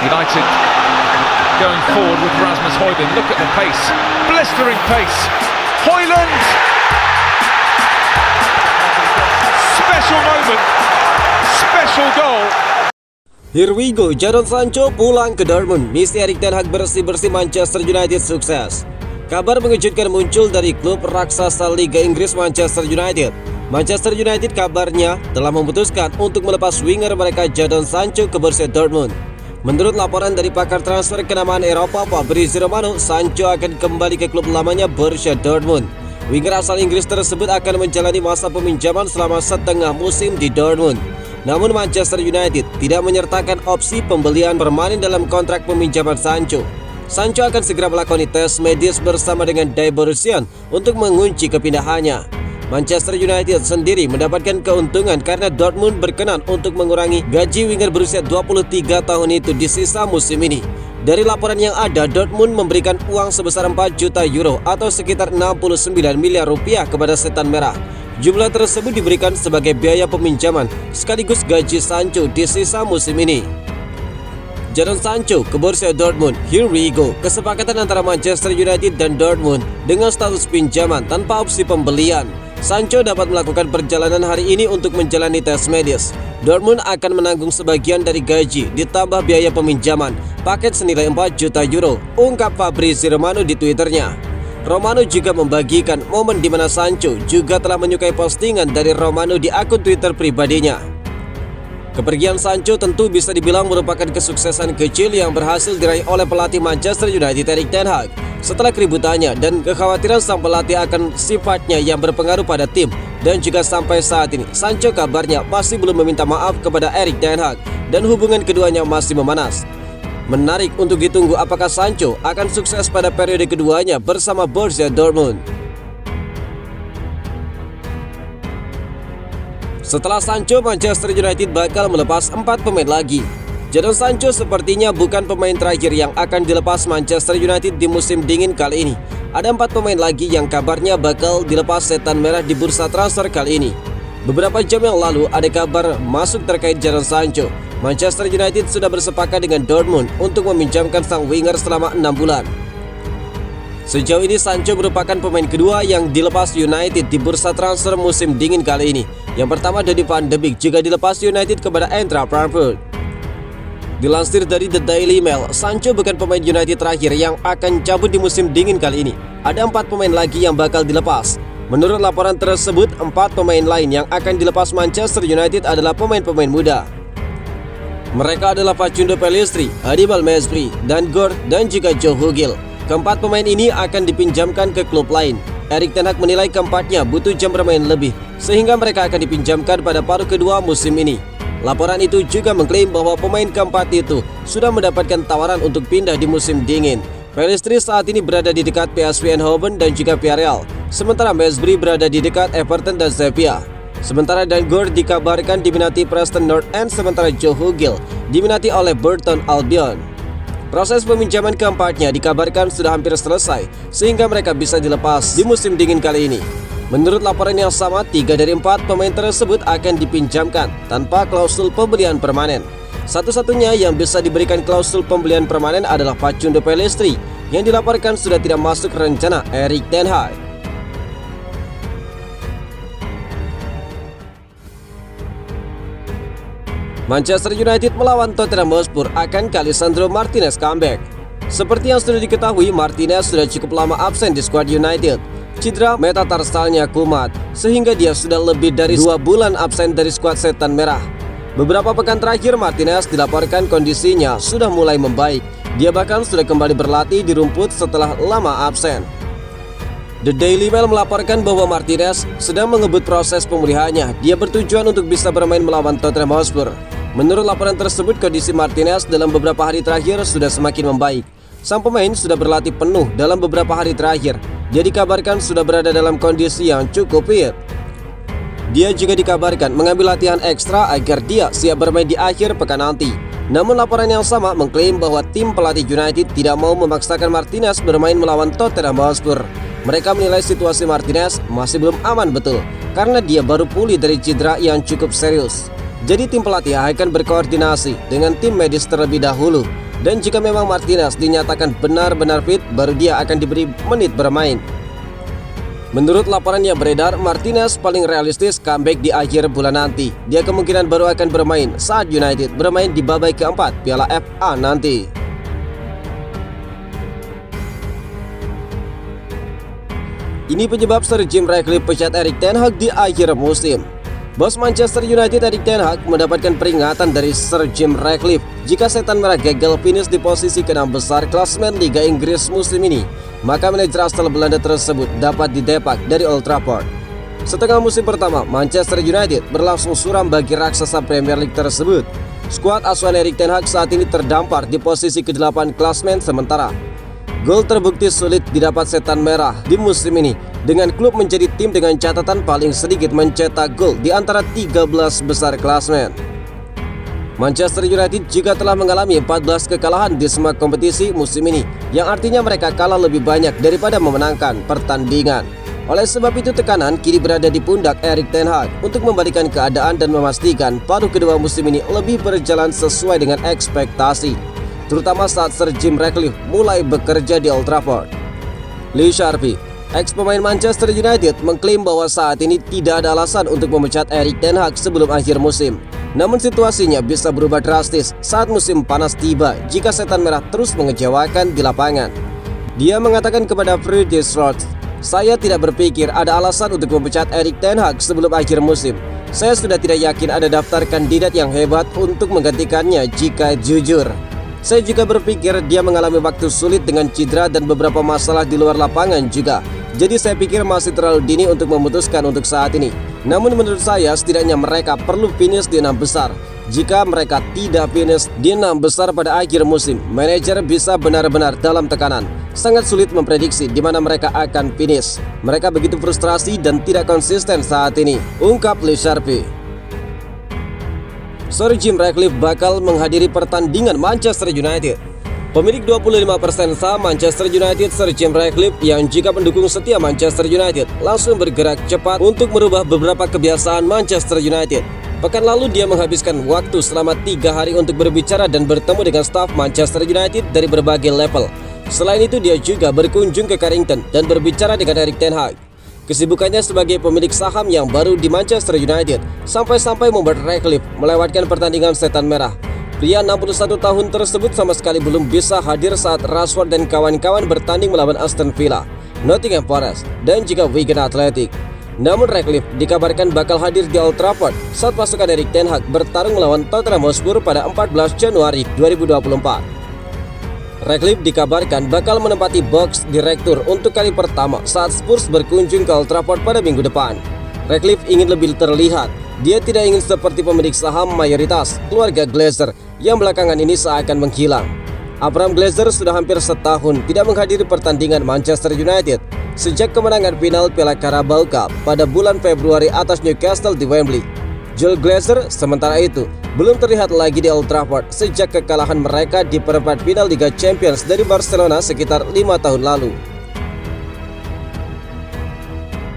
United going forward with Rasmus Højlund. Look at the pace, blistering pace. Højlund! Special moment, special goal. Here we go, Jadon Sancho pulang ke Dortmund. Misi Erik ten Hag bersih-bersih Manchester United sukses. Kabar mengejutkan muncul dari klub raksasa Liga Inggris Manchester United. Manchester United kabarnya telah memutuskan untuk melepas winger mereka Jadon Sancho ke Borussia Dortmund. Menurut laporan dari pakar transfer kenamaan Eropa Fabrizio Romano, Sancho akan kembali ke klub lamanya Borussia Dortmund. Winger asal Inggris tersebut akan menjalani masa peminjaman selama setengah musim di Dortmund. Namun Manchester United tidak menyertakan opsi pembelian permanen dalam kontrak peminjaman Sancho. Sancho akan segera melakoni tes medis bersama dengan Die Borussian untuk mengunci kepindahannya. Manchester United sendiri mendapatkan keuntungan karena Dortmund berkenan untuk mengurangi gaji winger berusia 23 tahun itu di sisa musim ini. Dari laporan yang ada, Dortmund memberikan uang sebesar 4 juta euro atau sekitar 69 miliar rupiah kepada Setan Merah. Jumlah tersebut diberikan sebagai biaya peminjaman sekaligus gaji Sancho di sisa musim ini. Jadon Sancho ke Borussia Dortmund. Here we go. Kesepakatan antara Manchester United dan Dortmund dengan status pinjaman tanpa opsi pembelian. Sancho dapat melakukan perjalanan hari ini untuk menjalani tes medis. Dortmund akan menanggung sebagian dari gaji ditambah biaya peminjaman. Paket senilai 4 juta euro, ungkap Fabrizio Romano di Twitternya. Romano juga membagikan momen di mana Sancho juga telah menyukai postingan dari Romano di akun Twitter pribadinya. Kepergian Sancho tentu bisa dibilang merupakan kesuksesan kecil yang berhasil diraih oleh pelatih Manchester United Erik ten Hag. Setelah keributannya dan kekhawatiran sang pelatih akan sifatnya yang berpengaruh pada tim, dan juga sampai saat ini Sancho kabarnya masih belum meminta maaf kepada Erik ten Hag dan hubungan keduanya masih memanas. Menarik untuk ditunggu apakah Sancho akan sukses pada periode keduanya bersama Borussia Dortmund. Setelah Sancho, Manchester United bakal melepas 4 pemain lagi. Jadon Sancho sepertinya bukan pemain terakhir yang akan dilepas Manchester United di musim dingin kali ini. Ada 4 pemain lagi yang kabarnya bakal dilepas Setan Merah di bursa transfer kali ini. Beberapa jam yang lalu ada kabar masuk terkait Jadon Sancho. Manchester United sudah bersepakat dengan Dortmund untuk meminjamkan sang winger selama 6 bulan. Sejauh ini Sancho merupakan pemain kedua yang dilepas United di bursa transfer musim dingin kali ini. Yang pertama Donny van de Beek juga dilepas United kepada Eintracht Frankfurt. Dilansir dari The Daily Mail, Sancho bukan pemain United terakhir yang akan cabut di musim dingin kali ini. Ada 4 pemain lagi yang bakal dilepas. Menurut laporan tersebut, 4 pemain lain yang akan dilepas Manchester United adalah pemain-pemain muda. Mereka adalah Facundo Pellistri, Hannibal Mejbri, Dan Gord, dan juga Joe Hugel. Keempat pemain ini akan dipinjamkan ke klub lain. Erik ten Hag menilai keempatnya butuh jam bermain lebih, sehingga mereka akan dipinjamkan pada paruh kedua musim ini. Laporan itu juga mengklaim bahwa pemain keempat itu sudah mendapatkan tawaran untuk pindah di musim dingin. Pellistri saat ini berada di dekat PSV Eindhoven dan juga Villarreal, sementara Mejbri berada di dekat Everton dan Sevilla. Sementara Dan Gord dikabarkan diminati Preston North End, sementara Joe Hugel diminati oleh Burton Albion. Proses peminjaman keempatnya dikabarkan sudah hampir selesai, sehingga mereka bisa dilepas di musim dingin kali ini. Menurut laporan yang sama, 3 dari 4 pemain tersebut akan dipinjamkan tanpa klausul pembelian permanen. Satu-satunya yang bisa diberikan klausul pembelian permanen adalah Facundo Pellistri, yang dilaporkan sudah tidak masuk rencana Erik ten Hag. Manchester United melawan Tottenham Hotspur, akan Lisandro Martinez comeback. Seperti yang sudah diketahui, Martinez sudah cukup lama absen di skuad United. Cedera metatarsalnya kumat, sehingga dia sudah lebih dari 2 bulan absen dari skuad Setan Merah. Beberapa pekan terakhir Martinez dilaporkan kondisinya sudah mulai membaik. Dia bahkan sudah kembali berlatih di rumput setelah lama absen. The Daily Mail melaporkan bahwa Martinez sedang mengebut proses pemulihannya. Dia bertujuan untuk bisa bermain melawan Tottenham Hotspur. Menurut laporan tersebut, kondisi Martinez dalam beberapa hari terakhir sudah semakin membaik. Sang pemain sudah berlatih penuh dalam beberapa hari terakhir. Dia dikabarkan sudah berada dalam kondisi yang cukup fit. Dia juga dikabarkan mengambil latihan ekstra agar dia siap bermain di akhir pekan nanti. Namun laporan yang sama mengklaim bahwa tim pelatih United tidak mau memaksakan Martinez bermain melawan Tottenham Hotspur. Mereka menilai situasi Martinez masih belum aman betul, karena dia baru pulih dari cedera yang cukup serius. Jadi tim pelatih akan berkoordinasi dengan tim medis terlebih dahulu. Dan jika memang Martinez dinyatakan benar-benar fit, baru dia akan diberi menit bermain. Menurut laporan yang beredar, Martinez paling realistis comeback di akhir bulan nanti. Dia kemungkinan baru akan bermain saat United bermain di babak keempat Piala FA nanti. Ini penyebab Sir Jim Ratcliffe pecat Erik ten Hag di akhir musim. Bos Manchester United Erik ten Hag mendapatkan peringatan dari Sir Jim Ratcliffe jika Setan Merah gagal finish di posisi ke-6 besar klasemen Liga Inggris musim ini. Maka manajer asal Belanda tersebut dapat didepak dari Old Trafford. Setengah musim pertama, Manchester United berlangsung suram bagi raksasa Premier League tersebut. Skuad asuhan Erik ten Hag saat ini terdampar di posisi ke-8 klasemen sementara. Gol terbukti sulit didapat Setan Merah di musim ini, dengan klub menjadi tim dengan catatan paling sedikit mencetak gol di antara 13 besar klasemen. Manchester United juga telah mengalami 14 kekalahan di semua kompetisi musim ini, yang artinya mereka kalah lebih banyak daripada memenangkan pertandingan. Oleh sebab itu tekanan kini berada di pundak Erik ten Hag untuk membalikan keadaan dan memastikan paruh kedua musim ini lebih berjalan sesuai dengan ekspektasi, terutama saat Sir Jim Ratcliffe mulai bekerja di Old Trafford. Lee Sharpe, ex-pemain Manchester United, mengklaim bahwa saat ini tidak ada alasan untuk memecat Erik ten Hag sebelum akhir musim. Namun situasinya bisa berubah drastis saat musim panas tiba jika Setan Merah terus mengecewakan di lapangan. Dia mengatakan kepada Freddie Schwartz, "Saya tidak berpikir ada alasan untuk memecat Erik ten Hag sebelum akhir musim. Saya sudah tidak yakin ada daftar kandidat yang hebat untuk menggantikannya jika jujur. Saya juga berpikir dia mengalami waktu sulit dengan cedera dan beberapa masalah di luar lapangan juga. Jadi saya pikir masih terlalu dini untuk memutuskan untuk saat ini. Namun menurut saya setidaknya mereka perlu finish di 6 besar. Jika mereka tidak finish di 6 besar pada akhir musim, manajer bisa benar-benar dalam tekanan. Sangat sulit memprediksi di mana mereka akan finish. Mereka begitu frustrasi dan tidak konsisten saat ini," ungkap Lee Sharpe. Sir Jim Ratcliffe bakal menghadiri pertandingan Manchester United. Pemilik 25% saham Manchester United, Sir Jim Ratcliffe, yang juga pendukung setia Manchester United, langsung bergerak cepat untuk merubah beberapa kebiasaan Manchester United. Pekan lalu dia menghabiskan waktu selama 3 hari untuk berbicara dan bertemu dengan staf Manchester United dari berbagai level. Selain itu dia juga berkunjung ke Carrington dan berbicara dengan Erik ten Hag. Kesibukannya sebagai pemilik saham yang baru di Manchester United sampai-sampai membuat Ratcliffe melewatkan pertandingan Setan Merah. Pria 61 tahun tersebut sama sekali belum bisa hadir saat Rashford dan kawan-kawan bertanding melawan Aston Villa, Nottingham Forest, dan juga Wigan Athletic. Namun Ratcliffe dikabarkan bakal hadir di Old Trafford saat pasukan Erik ten Hag bertarung melawan Tottenham Hotspur pada 14 Januari 2024. Ratcliffe dikabarkan bakal menempati box direktur untuk kali pertama saat Spurs berkunjung ke Old Trafford pada minggu depan. Ratcliffe ingin lebih terlihat. Dia tidak ingin seperti pemilik saham mayoritas keluarga Glazer yang belakangan ini seakan menghilang. Abraham Glazer sudah hampir setahun tidak menghadiri pertandingan Manchester United sejak kemenangan final Piala Carabao Cup pada bulan Februari atas Newcastle di Wembley. Joel Glazer sementara itu belum terlihat lagi di Old Trafford sejak kekalahan mereka di perempat final Liga Champions dari Barcelona sekitar 5 tahun lalu.